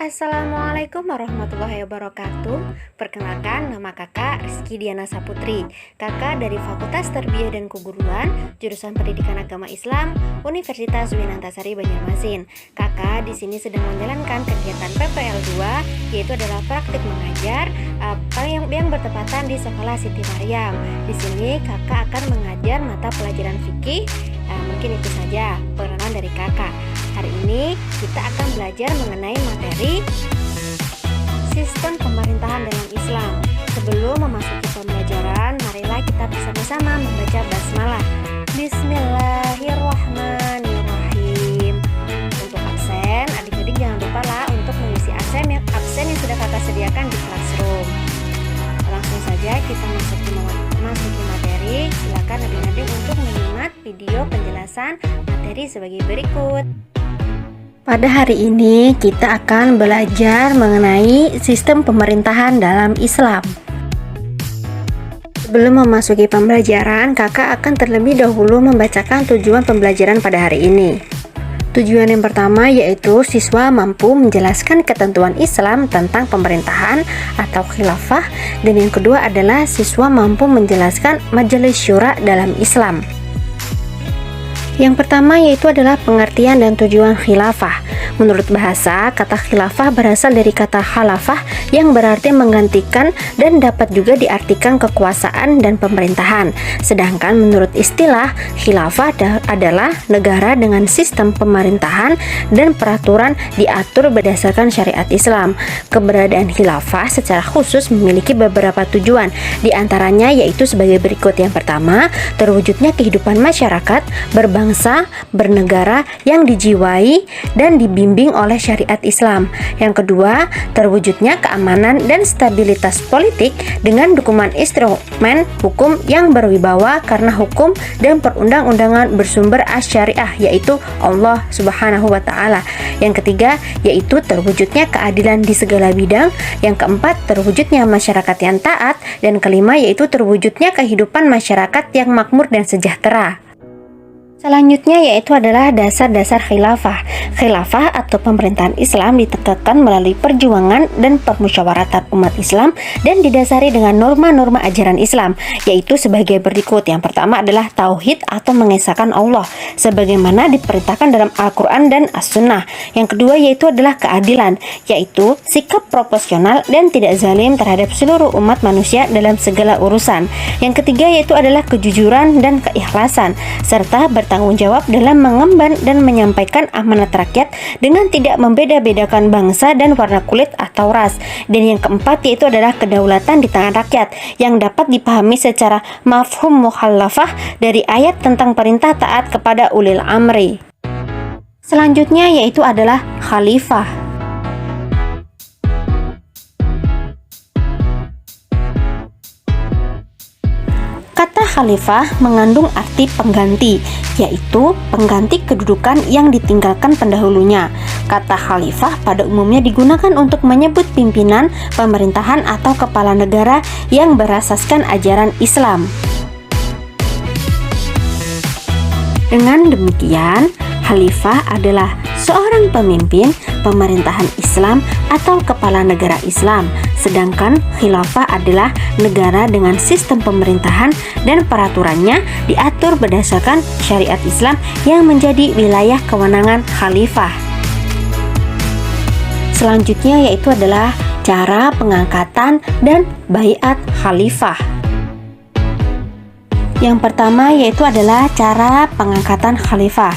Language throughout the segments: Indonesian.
Assalamualaikum warahmatullahi wabarakatuh. Perkenalkan, nama kakak Rizky Diana Saputri. Kakak dari Fakultas Tarbiyah dan Keguruan, jurusan Pendidikan Agama Islam, Universitas Winantasari Banjarmasin. Kakak di sini sedang menjalankan kegiatan PPL 2, yaitu adalah praktik mengajar yang bertepatan di Sekolah Siti Maryam. Di sini kakak akan mengajar mata pelajaran fikih. Mungkin itu saja perkenalan dari kakak. Hari ini kita akan belajar mengenai materi sistem pemerintahan dalam Islam. Sebelum memasuki pembelajaran, marilah kita bersama-sama membaca basmalah. Bismillahirrahmanirrahim. Untuk absen, adik-adik jangan lupa lah untuk mengisi absen yang sudah kakak sediakan di classroom. Langsung saja kita masuki materi. Silakan adik-adik untuk menyimak video penjelasan materi sebagai berikut. Pada hari ini kita akan belajar mengenai sistem pemerintahan dalam Islam. Sebelum memasuki pembelajaran, kakak akan terlebih dahulu membacakan tujuan pembelajaran pada hari ini. Tujuan yang pertama yaitu siswa mampu menjelaskan ketentuan Islam tentang pemerintahan atau khilafah, dan yang kedua adalah siswa mampu menjelaskan majelis syura dalam Islam. Yang pertama yaitu adalah pengertian dan tujuan khilafah. Menurut bahasa, kata khilafah berasal dari kata khalafah yang berarti menggantikan dan dapat juga diartikan kekuasaan dan pemerintahan. Sedangkan menurut istilah, khilafah adalah negara dengan sistem pemerintahan dan peraturan diatur berdasarkan syariat Islam. Keberadaan khilafah secara khusus memiliki beberapa tujuan, di antaranya yaitu sebagai berikut. Yang pertama, terwujudnya kehidupan masyarakat berbangsa, bernegara yang dijiwai dan dibimbing oleh syariat Islam. Yang kedua, terwujudnya keamanan dan stabilitas politik dengan dukungan instrumen hukum yang berwibawa karena hukum dan perundang-undangan bersumber as-syariah, yaitu Allah Subhanahu wa Ta'ala. Yang ketiga, yaitu terwujudnya keadilan di segala bidang. Yang keempat, terwujudnya masyarakat yang taat. Dan kelima, yaitu terwujudnya kehidupan masyarakat yang makmur dan sejahtera. Selanjutnya yaitu adalah dasar-dasar khilafah. Khilafah atau pemerintahan Islam ditegakkan melalui perjuangan dan permusyawaratan umat Islam dan didasari dengan norma-norma ajaran Islam, yaitu sebagai berikut. Yang pertama adalah tauhid atau mengesahkan Allah sebagaimana diperintahkan dalam Al-Quran dan As-Sunnah. Yang kedua yaitu adalah keadilan, yaitu sikap proporsional dan tidak zalim terhadap seluruh umat manusia dalam segala urusan. Yang ketiga yaitu adalah kejujuran dan keikhlasan serta bertanggung jawab dalam mengemban dan menyampaikan amanat rakyat dengan tidak membeda-bedakan bangsa dan warna kulit atau ras. Dan yang keempat yaitu adalah kedaulatan di tangan rakyat yang dapat dipahami secara mafhum mukhallafah dari ayat tentang perintah taat kepada ulil amri. Selanjutnya yaitu adalah khalifah. Kata khalifah mengandung arti pengganti, yaitu pengganti kedudukan yang ditinggalkan pendahulunya. Kata khalifah pada umumnya digunakan untuk menyebut pimpinan, pemerintahan atau kepala negara yang berasaskan ajaran Islam. Dengan demikian, khalifah adalah seorang pemimpin pemerintahan Islam atau kepala negara Islam, sedangkan khilafah adalah negara dengan sistem pemerintahan dan peraturannya diatur berdasarkan syariat Islam yang menjadi wilayah kewenangan khalifah. Selanjutnya yaitu adalah cara pengangkatan dan baiat khalifah. Yang pertama yaitu adalah cara pengangkatan khalifah.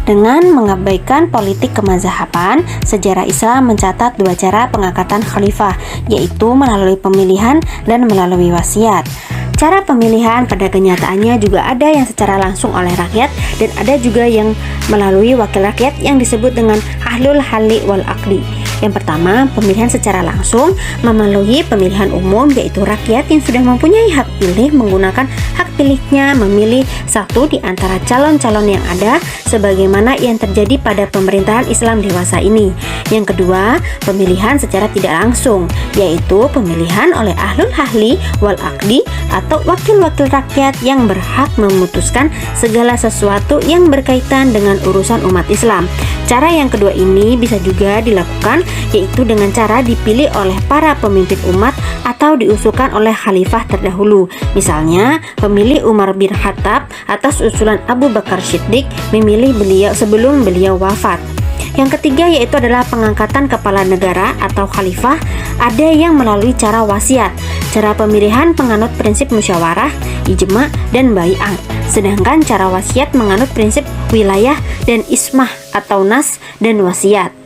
Dengan mengabaikan politik kemazhaban, sejarah Islam mencatat dua cara pengangkatan khalifah, yaitu melalui pemilihan dan melalui wasiat. Cara pemilihan pada kenyataannya juga ada yang secara langsung oleh rakyat dan ada juga yang melalui wakil rakyat yang disebut dengan ahlul halli wal aqdi. Yang pertama, pemilihan secara langsung melalui pemilihan umum, yaitu rakyat yang sudah mempunyai hak pilih menggunakan hak pilihnya memilih satu di antara calon-calon yang ada sebagaimana yang terjadi pada pemerintahan Islam dewasa ini. Yang kedua, pemilihan secara tidak langsung, yaitu pemilihan oleh ahlul halli wal aqdi atau wakil-wakil rakyat yang berhak memutuskan segala sesuatu yang berkaitan dengan urusan umat Islam. Cara yang kedua ini bisa juga dilakukan yaitu dengan cara dipilih oleh para pemimpin umat atau diusulkan oleh khalifah terdahulu. Misalnya, pemilih Umar bin Khattab atas usulan Abu Bakar Siddiq memilih beliau sebelum beliau wafat. Yang ketiga yaitu adalah pengangkatan kepala negara atau khalifah. Ada yang melalui cara wasiat. Cara pemilihan menganut prinsip musyawarah, ijma, dan bai'at. Sedangkan cara wasiat menganut prinsip wilayah dan ismah atau nas dan wasiat.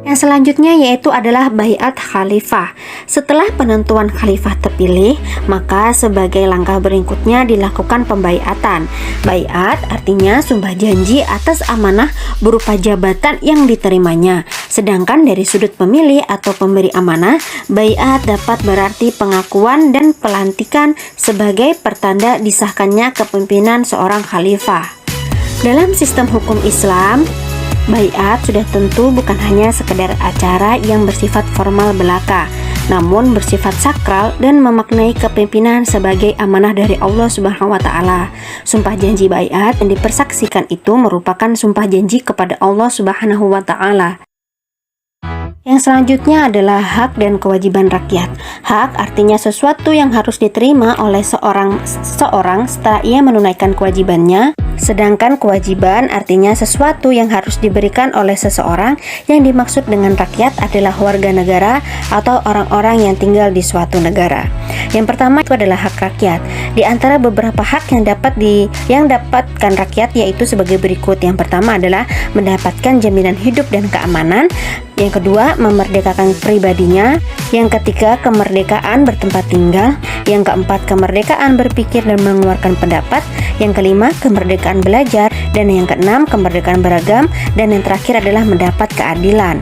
Yang selanjutnya yaitu adalah bai'at khalifah. Setelah penentuan khalifah terpilih, maka sebagai langkah berikutnya dilakukan pembai'atan. Bai'at artinya sumpah janji atas amanah berupa jabatan yang diterimanya. Sedangkan dari sudut pemilih atau pemberi amanah, bai'at dapat berarti pengakuan dan pelantikan sebagai pertanda disahkannya kepemimpinan seorang khalifah. Dalam sistem hukum Islam, bai'at sudah tentu bukan hanya sekedar acara yang bersifat formal belaka, namun bersifat sakral dan memaknai kepemimpinan sebagai amanah dari Allah Subhanahu wa Ta'ala. Sumpah janji bai'at yang dipersaksikan itu merupakan sumpah janji kepada Allah Subhanahu wa Ta'ala. Yang selanjutnya adalah hak dan kewajiban rakyat. Hak artinya sesuatu yang harus diterima oleh seorang setelah ia menunaikan kewajibannya. Sedangkan kewajiban artinya sesuatu yang harus diberikan oleh seseorang. Yang dimaksud dengan rakyat adalah warga negara atau orang-orang yang tinggal di suatu negara. Yang pertama itu adalah hak rakyat. Di antara beberapa hak yang dapatkan rakyat yaitu sebagai berikut. Yang pertama adalah mendapatkan jaminan hidup dan keamanan. Yang kedua, memerdekakan pribadinya. Yang ketiga, kemerdekaan bertempat tinggal. Yang keempat, kemerdekaan berpikir dan mengeluarkan pendapat. Yang kelima, kemerdekaan belajar. Dan yang keenam, kemerdekaan beragam. Dan yang terakhir adalah mendapat keadilan.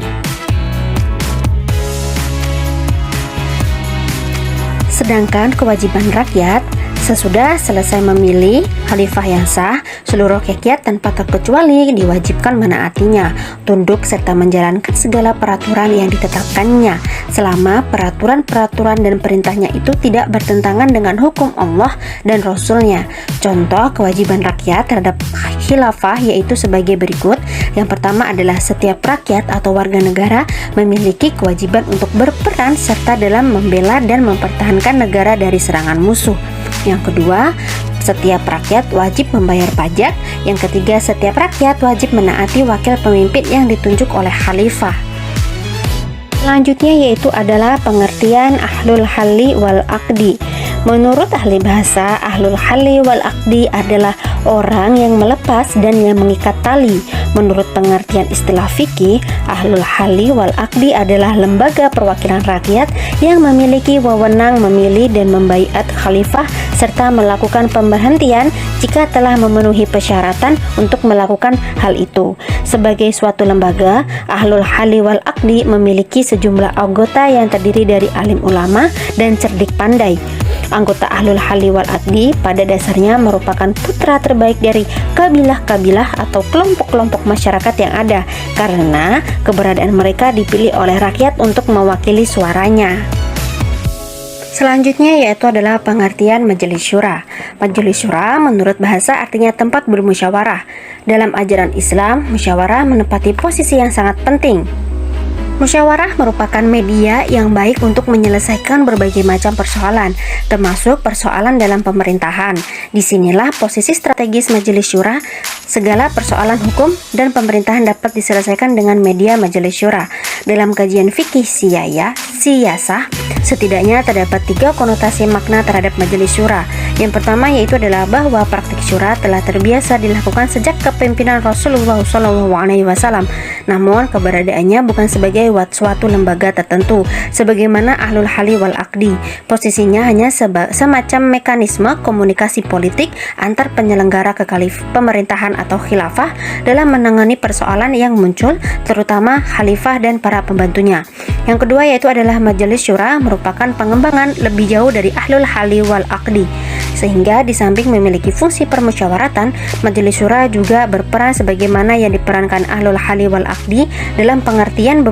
Sedangkan kewajiban rakyat, sesudah selesai memilih khalifah yang sah, seluruh rakyat tanpa terkecuali diwajibkan menaatinya, tunduk serta menjalankan segala peraturan yang ditetapkannya, selama peraturan-peraturan dan perintahnya itu tidak bertentangan dengan hukum Allah dan Rasulnya. Contoh kewajiban rakyat terhadap khilafah yaitu sebagai berikut. Yang pertama adalah setiap rakyat atau warga negara memiliki kewajiban untuk berperan serta dalam membela dan mempertahankan negara dari serangan musuh. Yang kedua, setiap rakyat wajib membayar pajak. Yang ketiga, setiap rakyat wajib menaati wakil pemimpin yang ditunjuk oleh khalifah. Selanjutnya yaitu adalah pengertian ahlul halli wal aqdi. Menurut ahli bahasa, ahlul halli wal aqdi adalah orang yang melepas dan yang mengikat tali. Menurut pengertian istilah fikih, ahlul halli wal aqdi adalah lembaga perwakilan rakyat yang memiliki wewenang memilih dan membaiat khalifah serta melakukan pemberhentian jika telah memenuhi persyaratan untuk melakukan hal itu. Sebagai suatu lembaga, ahlul halli wal aqdi memiliki sejumlah anggota yang terdiri dari alim ulama dan cerdik pandai. Anggota ahlul halli wal aqdi pada dasarnya merupakan putra terbaik dari kabilah-kabilah atau kelompok-kelompok masyarakat yang ada, karena keberadaan mereka dipilih oleh rakyat untuk mewakili suaranya. Selanjutnya yaitu adalah pengertian majelis syura. Majelis syura menurut bahasa artinya tempat bermusyawarah. Dalam ajaran Islam, musyawarah menempati posisi yang sangat penting. Musyawarah merupakan media yang baik untuk menyelesaikan berbagai macam persoalan, termasuk persoalan dalam pemerintahan. Disinilah posisi strategis majelis syura. Segala persoalan hukum dan pemerintahan dapat diselesaikan dengan media majelis syura. Dalam kajian fikih siyasah, setidaknya terdapat 3 konotasi makna terhadap majelis syura. Yang pertama yaitu adalah bahwa praktik syura telah terbiasa dilakukan sejak kepemimpinan Rasulullah SAW. Namun keberadaannya bukan sebagai suatu lembaga tertentu, sebagaimana ahlul halli wal aqdi. Posisinya hanya semacam mekanisme komunikasi politik antar penyelenggara pemerintahan atau khilafah dalam menangani persoalan yang muncul, terutama khalifah dan para pembantunya. Yang kedua yaitu adalah majelis syura merupakan pengembangan lebih jauh dari ahlul halli wal aqdi, sehingga di samping memiliki fungsi permusyawaratan, majelis syura juga berperan sebagaimana yang diperankan ahlul halli wal aqdi dalam pengertian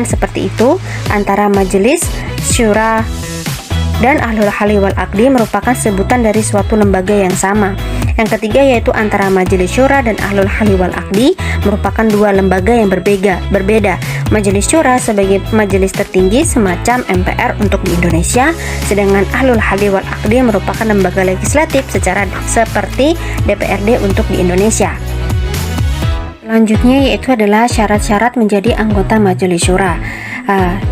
seperti itu. Antara majelis syura dan ahlul halli wal aqdi merupakan sebutan dari suatu lembaga yang sama. Yang ketiga yaitu antara Majelis Syura dan Ahlul Halli wal Aqdi merupakan dua lembaga yang berbeda. Majelis Syura sebagai majelis tertinggi semacam MPR untuk di Indonesia, sedangkan Ahlul Halli wal Aqdi merupakan lembaga legislatif seperti DPRD untuk di Indonesia. Selanjutnya yaitu adalah syarat-syarat menjadi anggota Majelis Syura.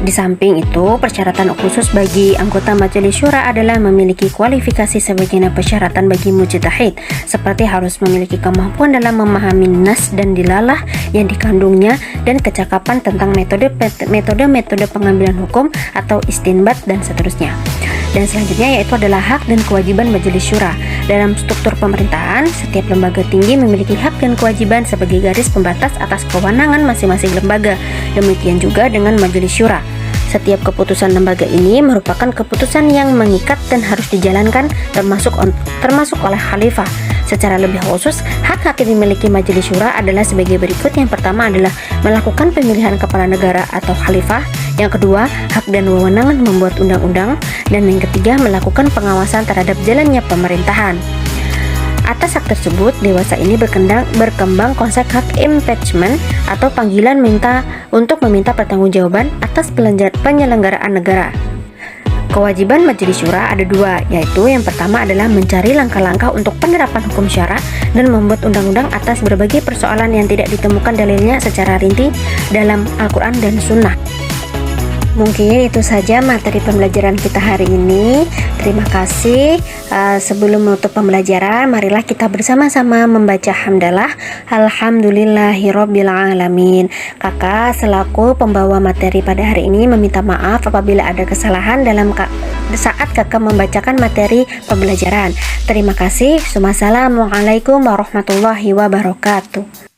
Di samping itu, persyaratan khusus bagi anggota Majelis Syura adalah memiliki kualifikasi sebagaimana persyaratan bagi mujtahid, seperti harus memiliki kemampuan dalam memahami nas dan dilalah yang dikandungnya dan kecakapan tentang metode pengambilan hukum atau istinbat dan seterusnya. Dan selanjutnya yaitu adalah hak dan kewajiban Majelis Syura. Dalam struktur pemerintahan, setiap lembaga tinggi memiliki hak dan kewajiban sebagai garis pembatas atas kewenangan masing-masing lembaga. Demikian juga dengan Majelis Syura. Setiap keputusan lembaga ini merupakan keputusan yang mengikat dan harus dijalankan termasuk oleh khalifah. Secara lebih khusus, hak-hak yang dimiliki Majelis Syura adalah sebagai berikut. Yang pertama adalah melakukan pemilihan kepala negara atau khalifah. Yang kedua, hak dan wewenang membuat undang-undang. Dan yang ketiga, melakukan pengawasan terhadap jalannya pemerintahan. Atas hak tersebut, dewasa ini berkembang konsep hak impeachment atau panggilan untuk meminta pertanggungjawaban atas penyelenggaraan negara. Kewajiban Majelis Syura ada dua, yaitu yang pertama adalah mencari langkah-langkah untuk penerapan hukum syara dan membuat undang-undang atas berbagai persoalan yang tidak ditemukan dalilnya secara rinci dalam Al-Quran dan Sunnah. Mungkin itu saja materi pembelajaran kita hari ini. Terima kasih. Sebelum menutup pembelajaran, marilah kita bersama-sama membaca hamdalah. Alhamdulillahirabbil alamin. Kakak selaku pembawa materi pada hari ini meminta maaf apabila ada kesalahan dalam saat kakak membacakan materi pembelajaran. Terima kasih. Wassalamualaikum warahmatullahi wabarakatuh.